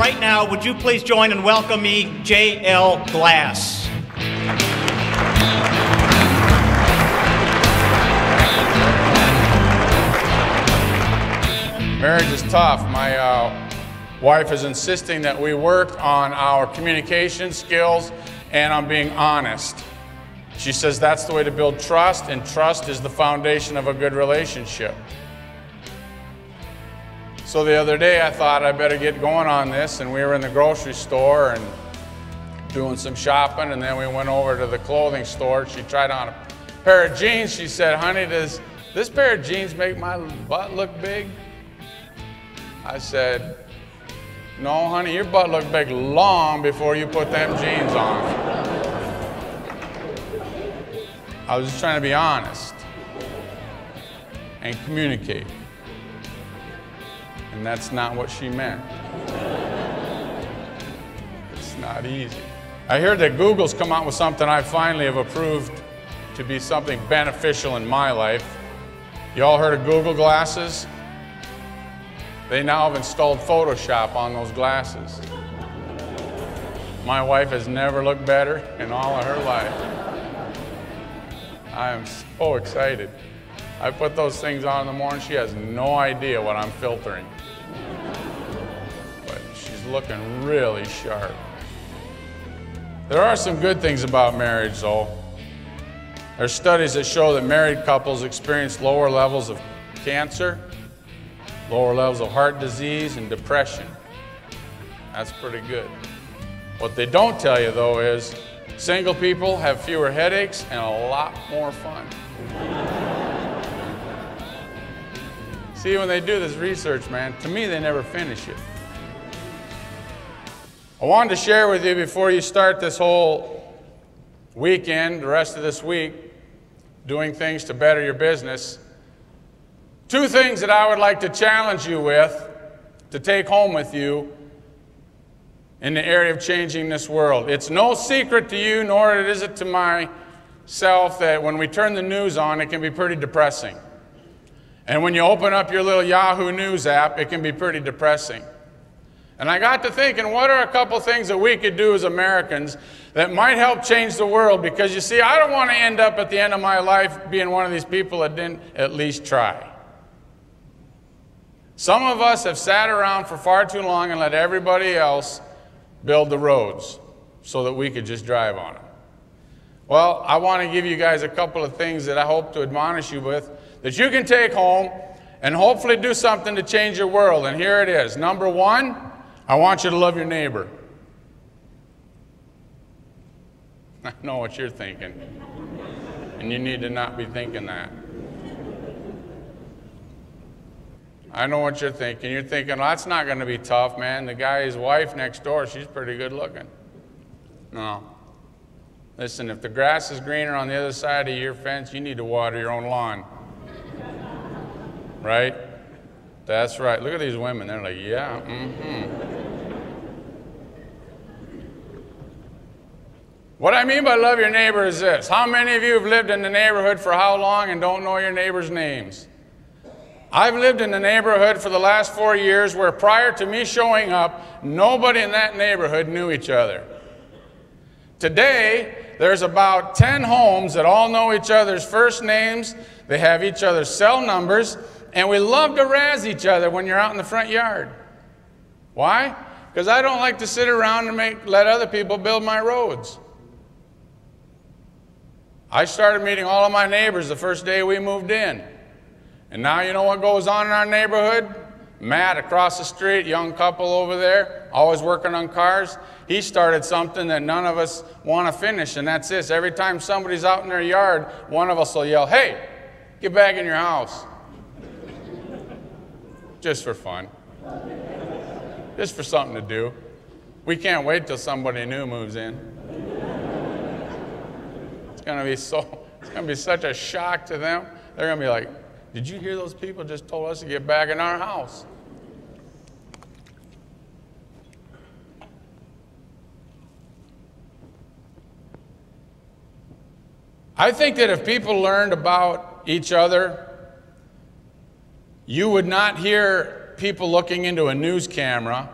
right now, would you please join and welcome me, J.L. Glass. Marriage is tough. My wife is insisting that we work on our communication skills and on being honest. She says that's the way to build trust, and trust is the foundation of a good relationship. So the other day I thought I better get going on this, and we were in the grocery store and doing some shopping, and then we went over to the clothing store. She tried on a pair of jeans. She said, "Honey, does this pair of jeans make my butt look big?" I said, "No, honey, your butt looked big long before you put them jeans on." I was just trying to be honest and communicate. And that's not what she meant. It's not easy. I heard that Google's come out with something I finally have approved to be something beneficial in my life. You all heard of Google glasses? They now have installed Photoshop on those glasses. My wife has never looked better in all of her life. I am so excited. I put those things on in the morning. She has no idea what I'm filtering. But she's looking really sharp. There are some good things about marriage, though. There's studies that show that married couples experience lower levels of cancer, lower levels of heart disease, and depression. That's pretty good. What they don't tell you, though, is single people have fewer headaches and a lot more fun. See, when they do this research, man, to me, they never finish it. I wanted to share with you before you start this whole weekend, the rest of this week, doing things to better your business, two things that I would like to challenge you with to take home with you in the area of changing this world. It's no secret to you, nor is it to myself, that when we turn the news on, it can be pretty depressing. And when you open up your little Yahoo News app, it can be pretty depressing. And I got to thinking, what are a couple things that we could do as Americans that might help change the world? Because you see, I don't want to end up at the end of my life being one of these people that didn't at least try. Some of us have sat around for far too long and let everybody else build the roads so that we could just drive on them. Well, I want to give you guys a couple of things that I hope to admonish you with that you can take home and hopefully do something to change your world. And here it is. Number one, I want you to love your neighbor. I know what you're thinking, and you need to not be thinking that. I know what you're thinking. You're thinking, well, that's not going to be tough, man. The guy's wife next door, she's pretty good looking. No. Listen, if the grass is greener on the other side of your fence, you need to water your own lawn. Right? That's right. Look at these women. They're like, yeah, What I mean by love your neighbor is this. How many of you have lived in the neighborhood for how long and don't know your neighbor's names? I've lived in the neighborhood for the last 4 years where prior to me showing up, nobody in that neighborhood knew each other. Today, there's about 10 homes that all know each other's first names. They have each other's cell numbers, and we love to razz each other when you're out in the front yard. Why? Because I don't like to sit around and let other people build my roads. I started meeting all of my neighbors the first day we moved in. And now you know what goes on in our neighborhood? Matt across the street, young couple over there, always working on cars. He started something that none of us want to finish, and that's this. Every time somebody's out in their yard, one of us will yell, "Hey, get back in your house." Just for fun. Just for something to do. We can't wait till somebody new moves in. It's going to be such a shock to them. They're going to be like, "Did you hear those people just told us to get back in our house?" I think that if people learned about each other, you would not hear people looking into a news camera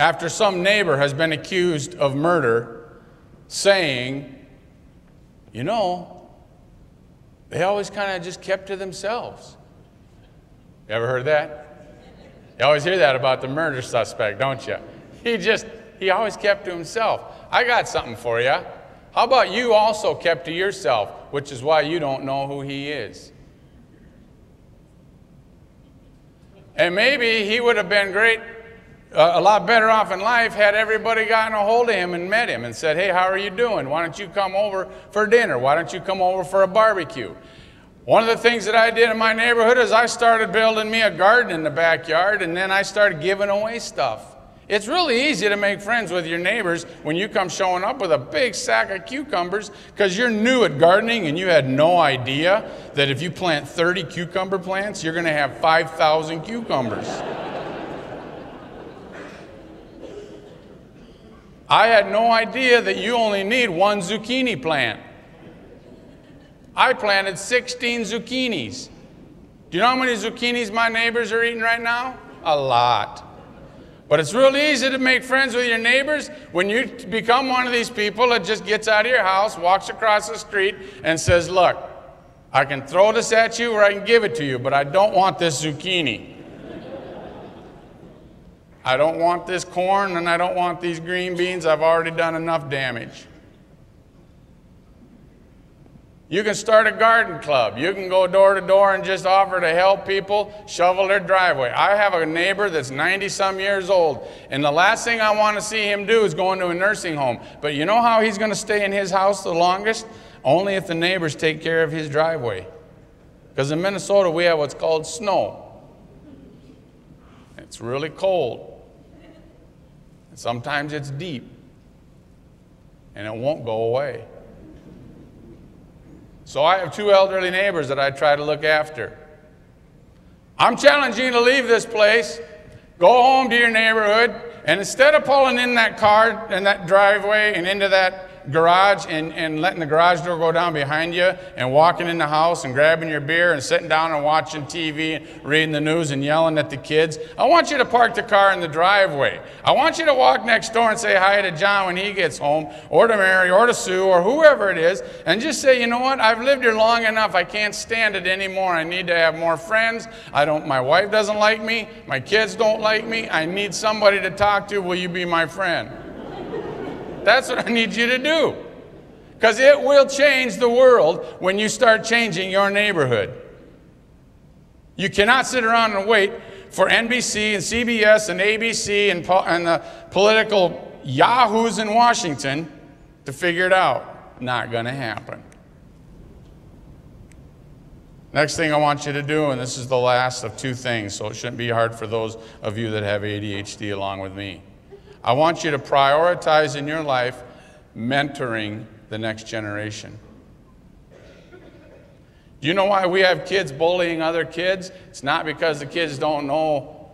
after some neighbor has been accused of murder, saying, you know, they always kind of just kept to themselves. You ever heard that? You always hear that about the murder suspect, don't you? He always kept to himself. I got something for you. How about you also kept to yourself, which is why you don't know who he is? And maybe he would have been a lot better off in life had everybody gotten a hold of him and met him and said, hey, how are you doing? Why don't you come over for dinner? Why don't you come over for a barbecue? One of the things that I did in my neighborhood is I started building me a garden in the backyard, and then I started giving away stuff. It's really easy to make friends with your neighbors when you come showing up with a big sack of cucumbers because you're new at gardening and you had no idea that if you plant 30 cucumber plants, you're going to have 5,000 cucumbers. I had no idea that you only need one zucchini plant. I planted 16 zucchinis. Do you know how many zucchinis my neighbors are eating right now? A lot. But it's really easy to make friends with your neighbors when you become one of these people that just gets out of your house, walks across the street, and says, look, I can throw this at you or I can give it to you, but I don't want this zucchini. I don't want this corn and I don't want these green beans. I've already done enough damage. You can start a garden club. You can go door to door and just offer to help people shovel their driveway. I have a neighbor that's 90-some years old, and the last thing I want to see him do is go into a nursing home. But you know how he's going to stay in his house the longest? Only if the neighbors take care of his driveway. Because in Minnesota, we have what's called snow. It's really cold. And sometimes it's deep, and it won't go away. So I have two elderly neighbors that I try to look after. I'm challenging you to leave this place, go home to your neighborhood, and instead of pulling in that car and that driveway and into that garage and letting the garage door go down behind you and walking in the house and grabbing your beer and sitting down and watching TV and reading the news and yelling at the kids, I want you to park the car in the driveway. I want you to walk next door and say hi to John when he gets home, or to Mary, or to Sue, or whoever it is, and just say, you know what, I've lived here long enough, I can't stand it anymore, I need to have more friends, my wife doesn't like me, my kids don't like me, I need somebody to talk to, will you be my friend? That's what I need you to do. Because it will change the world when you start changing your neighborhood. You cannot sit around and wait for NBC and CBS and ABC and the political yahoos in Washington to figure it out. Not going to happen. Next thing I want you to do, and this is the last of two things, so it shouldn't be hard for those of you that have ADHD along with me. I want you to prioritize in your life mentoring the next generation. Do you know why we have kids bullying other kids? It's not because the kids don't know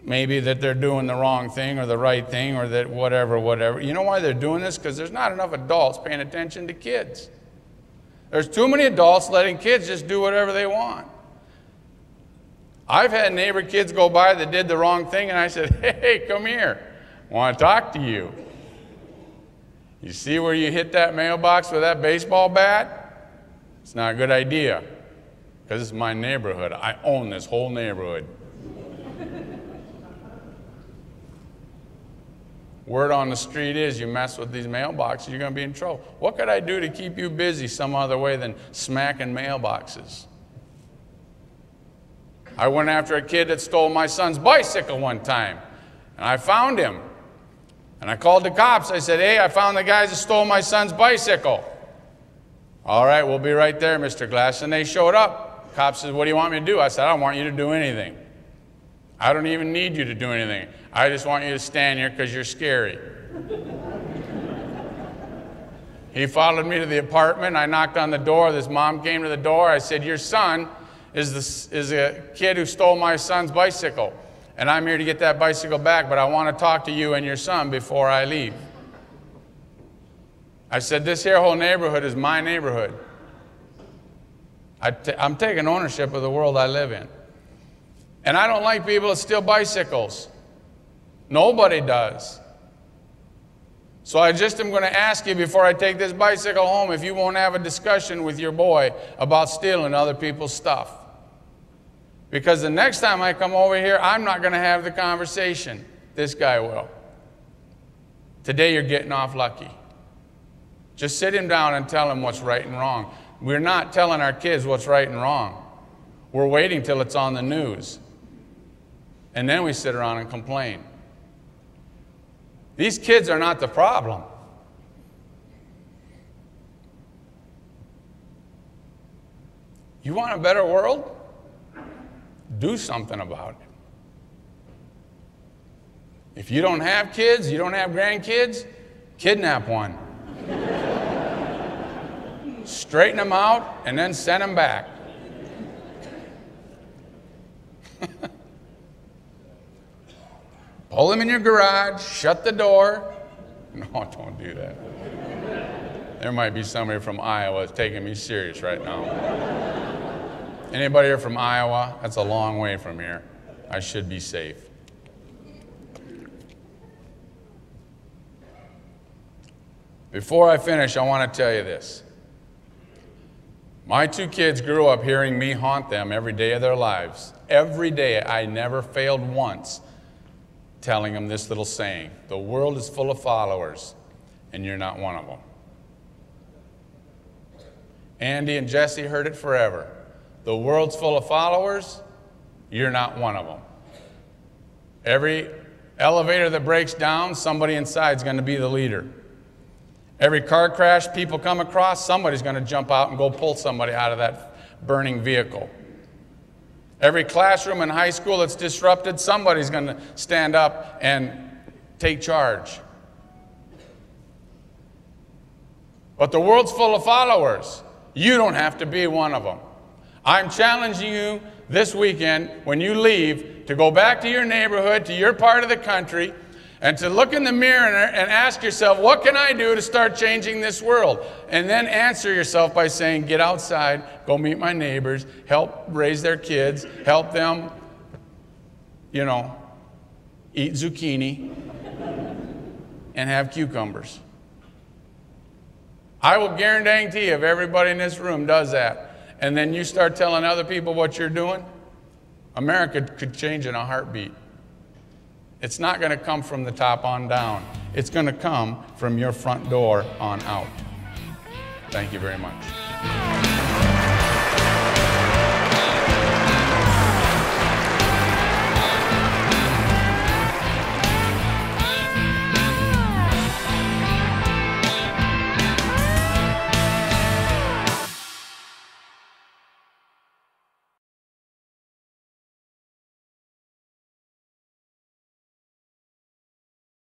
maybe that they're doing the wrong thing or the right thing or that whatever. You know why they're doing this? Because there's not enough adults paying attention to kids. There's too many adults letting kids just do whatever they want. I've had neighbor kids go by that did the wrong thing, and I said, hey, come here. I want to talk to you. You see where you hit that mailbox with that baseball bat? It's not a good idea, because it's my neighborhood. I own this whole neighborhood. Word on the street is you mess with these mailboxes, you're going to be in trouble. What could I do to keep you busy some other way than smacking mailboxes? I went after a kid that stole my son's bicycle one time, and I found him. And I called the cops. I said, hey, I found the guys that stole my son's bicycle. All right, we'll be right there, Mr. Glass. And they showed up. The cop said, what do you want me to do? I said, I don't want you to do anything. I don't even need you to do anything. I just want you to stand here because you're scary. He followed me to the apartment. I knocked on the door. This mom came to the door. I said, your son is a kid who stole my son's bicycle. And I'm here to get that bicycle back, but I want to talk to you and your son before I leave. I said, this here whole neighborhood is my neighborhood. I'm taking ownership of the world I live in. And I don't like people that steal bicycles. Nobody does. So I just am going to ask you before I take this bicycle home if you won't have a discussion with your boy about stealing other people's stuff. Because the next time I come over here, I'm not going to have the conversation. This guy will. Today you're getting off lucky. Just sit him down and tell him what's right and wrong. We're not telling our kids what's right and wrong. We're waiting till it's on the news. And then we sit around and complain. These kids are not the problem. You want a better world? Do something about it. If you don't have kids, you don't have grandkids, kidnap one. Straighten them out and then send them back. Pull them in your garage, shut the door. No, don't do that. There might be somebody from Iowa taking me serious right now. Anybody here from Iowa? That's a long way from here. I should be safe. Before I finish, I want to tell you this. My two kids grew up hearing me haunt them every day of their lives. Every day, I never failed once telling them this little saying: the world is full of followers, and you're not one of them. Andy and Jesse heard it forever. The world's full of followers, you're not one of them. Every elevator that breaks down, somebody inside is going to be the leader. Every car crash people come across, somebody's going to jump out and go pull somebody out of that burning vehicle. Every classroom in high school that's disrupted, somebody's going to stand up and take charge. But the world's full of followers. You don't have to be one of them. I'm challenging you this weekend, when you leave, to go back to your neighborhood, to your part of the country, and to look in the mirror and ask yourself, what can I do to start changing this world? And then answer yourself by saying, get outside, go meet my neighbors, help raise their kids, help them, eat zucchini and have cucumbers. I will guarantee you, if everybody in this room does that, and then you start telling other people what you're doing, America could change in a heartbeat. It's not going to come from the top on down. It's going to come from your front door on out. Thank you very much.